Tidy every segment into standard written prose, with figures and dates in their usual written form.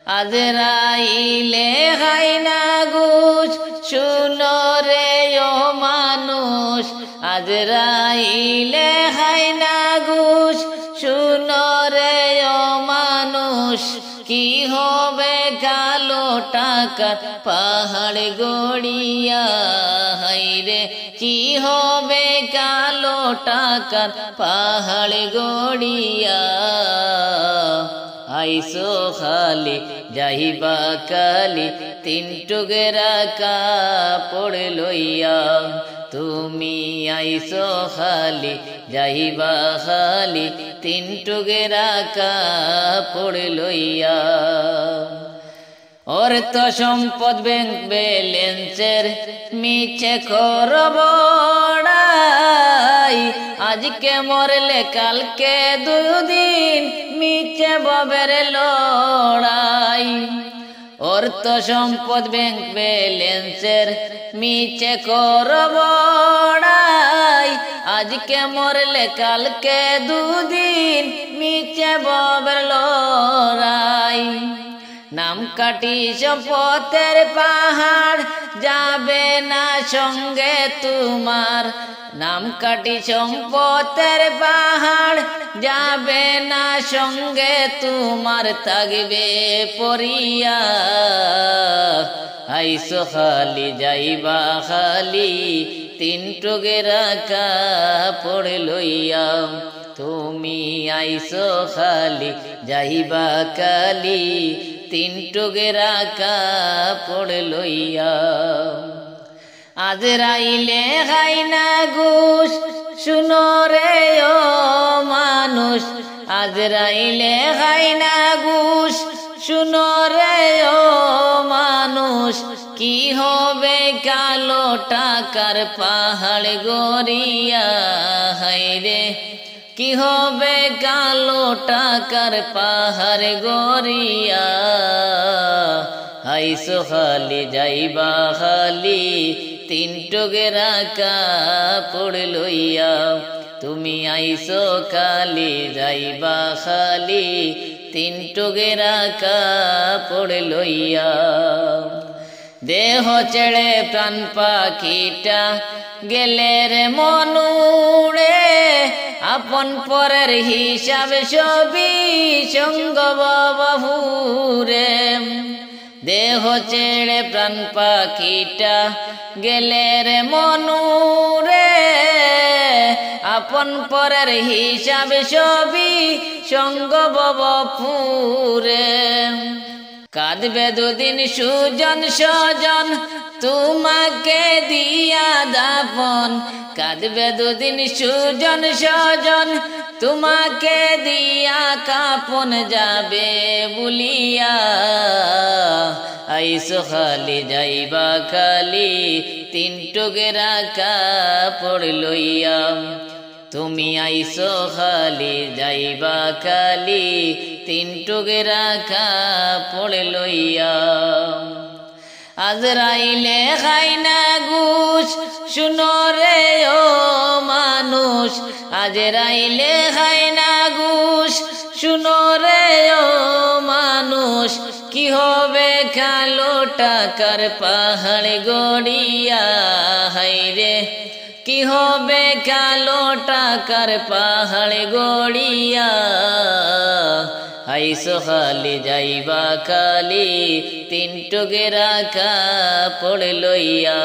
আজরাইলে খাই না ঘুষ শুনো রে ও মানুষ আজরাইলে খাই না ঘুষ শুনো রে ও মানুষ কি হবে কালো টাকার পাহাড় গড়িয়া হাইরে কি হবে কালো টাকার পাহাড় গড়িয়া আইসো খালি যাইবা কালি তিন টুকরা কাপড় লইয়া তুমি আইসো খালি যাইবা খালি তিন টুকরা কাপড় লইয়া অর্থ সম্পদ ব্যাংক ব্যালেন্সের মিছে খরবড়াই আজকে মরলে কালকে দুদিন মিছে ববের লড়াই অর্থ সম্পদ ব্যাংক ব্যালেন্সের মিছে খরবড়াই আজকে মরলে কালকে দুদিন মিছে ববের লড়াই নাম কাটি সম্পদের পাহাড় যাবে না সঙ্গে তোমার নাম কাটি সম্পদের পাহাড় যাবে না সঙ্গে তোমার থাকবে পরিয়া আইসো খালি যাইবা খালি তিন টুকরা কাপড় লইয়া তুমি আইসো খালি যাইবা কালি তিন টুকরা কাপড় লইয়া আজরাইলে খাই না ঘুষ শুনো রে ও মানুষ আজরাইলে খাই না ঘুষ শুনো রে ও মানুষ কি হবে কালো টাকার পাহাড় গড়িয়া হাইরে কি হবে কালো টাকার পাহাড় গড়িয়া আইসো খালি যাইবা খালি তিন টুকরা কাপড় লইয়া তুমি আইসো খালি যাইবা খালি তিন টুকরা কাপড় লইয়া দেহ ছেড়ে প্রাণ পাখিটা গেলে রে মনুড়ে আপন পরের হিসাব সবই সঙ্গ বাবুরে দেহ ছেড়ে প্রাণ পাখিটা গেলে রে মনুরে আপন পরের হিসাব সবই সঙ্গ বাবুরে কাঁদবে দুদিন সুজন সজন তোমাকে দিয়া দাপন কাঁদবে দুদিন সুজন সজন তোমাকে দিয়া কাপন যাবে বলিয়া আইসো খালি যাইবা খালি তিন টুকরা কাপড় লইয়া তুমি আইসো খালি যাইবা খালি তিন টুকরা কাপড় লইয়া আজরাইলে খাই না ঘুষ শুনো রে ও মানুষ আজরাইলে খাই না ঘুষ শুনো রে ও মানুষ কি হবে কালো টাকার পাহাড় গড়িয়া হাইরে কি হবে কালো টাকার পাহাড় গড়িয়া আইসো খালি যাইবা খালি তিন টুকরা কাপড় লইয়া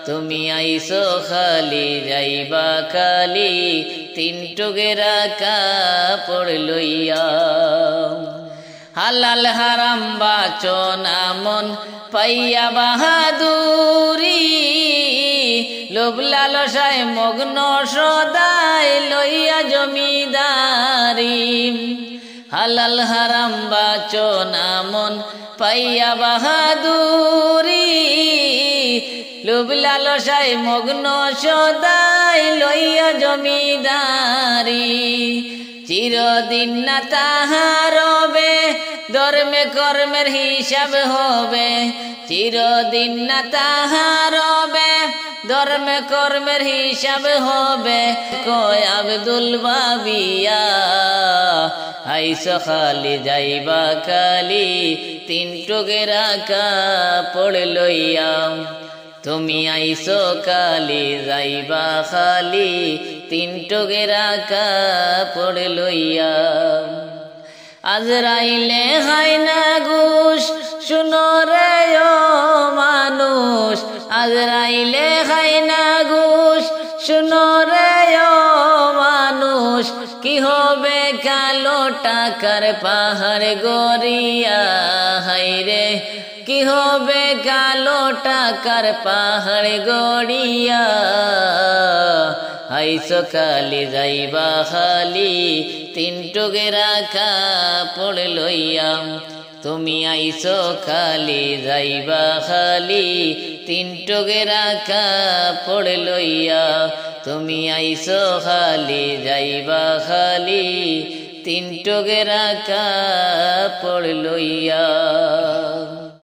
তুমি আইসো খালি যাইবা খালি তিন টুকরা কাপড় লইয়া হালাল হারাম বাচনা মন পাইয়া বাহাদুরি লোভ লালসায় মগ্ন সদাই লইয়া জমিদারি হালাল হারাম বাচনা মন পাইয়া বাহাদুরি লোভ লালসায় মগ্ন সদাই লইয়া জমিদারি চিরদিন না তাহার রবে ধর্মে কর্মের হিসাব হবে চিরদিন না তাহার রবে ধর্মে কর্মের হিসাব হবে কয় আব্দুল বাবিয়া আইসো খালি যাইবা খালি তিন টুকেরা কাপড় লইয়া তুমি আইসো খালি যাইবা খালি তিন টুকেরা কাপড় লইয়া আজরাইলে খায় না ঘুষ শুনো রে ও মানুষ আজরাইলে খায় না ঘুষ শুনো রে ও মানুষ কি হবে কালো টাকার পাহাড় গড়িয়া হাইরে কি হবে কালো টাকার পাহাড় গড়িয়া আইসো খালি যাইবা খালি তিন টুকেরা কাপড় লইয়া তুমি আইসো খালি যাইবা খালি তিন টুকেরা কাপড় লইয়া তুমি আইসো খালি যাইবা খালি তিন টুকেরা কাপড় লইয়া।